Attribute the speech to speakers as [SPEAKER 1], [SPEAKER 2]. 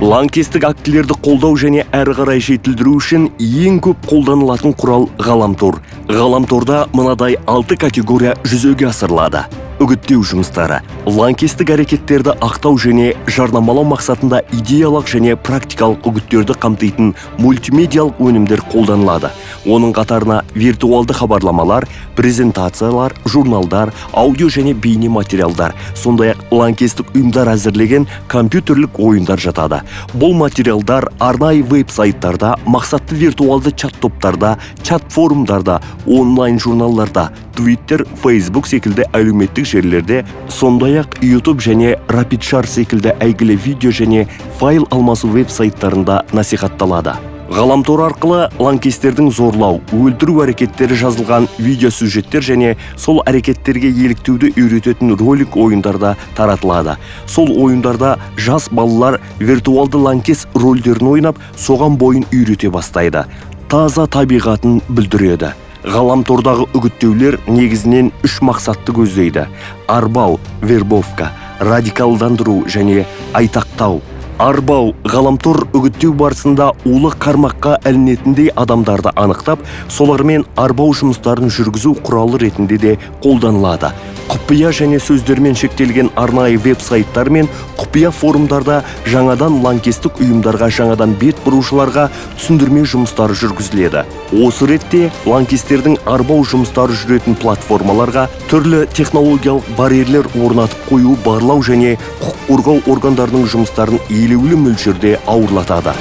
[SPEAKER 1] Лаңкестік актілерді қолдау және әрі қарай жетілдіру үшін ең көп қолданылатын құрал ғаламтор. Ғаламторда мынадай 6 категория жүзеге асырылады. Үгіттеу жұмыстары. Лаңкестік әрекеттерді ақтау және жарнамалау мақсатында идеялық және практикалық үгіттерді қамтитын мультимедиалық өнімдер қолданылады. Оның қатарына виртуалды хабарламалар, презентациялар, журналдар, аудио және бейне материалдар, сондай-ақ лаңкестік ұйымдар әзірлеген компьютерлік ойындар жатады. Бұл материалдар арнайы веб-сайттарда, мақсатты виртуалды чат топтарда, чат форумдарда, онлайн журналдарда, Twitter, Facebook секілді әлеуметтік жерлерде, сондай-ақ YouTube және RapidShare секілді әйгілі видео және файл алмасу веб-сайттарында насихатталады. Ғаламтор арқылы лаңкестердің зорлау, өлтіру әрекеттері жазылған видеосюжеттер және сол әрекеттерге еліктеуді үйрететін ролик ойындарда таратылады. Сол ойындарда жас балалар виртуалды лаңкес рөлдерін ойнап, соған бойын үйрете бастайды. Таза табиғатын бүлдіреді. Ғаламтордағы үгіттеулер негізінен 3 мақсатты көздейді: арбау, вербовка, радикалдандыру және айтақтау. Арбау ғаламтор үгіттеу барысында улы қармаққа ілінетіндей адамдарды анықтап, солармен арбау жұмыстарын жүргізу құралы ретінде де қолданылады. Құпия және сөздермен шектелген арнайы веб-сайттар мен құпия форумдарда жаңадан лаңкестік ұйымдарға жаңадан бет бұрушыларға түсіндірме жұмыстары жүргізіледі. Осы ретте лаңкестердің арбау жұмыстары жүретін платформаларға түрлі технологиялық барьерлер орнатып қою барлау және құқық қорғау органдарының жұмыстарын елеулі мөлшерде ауырлатады.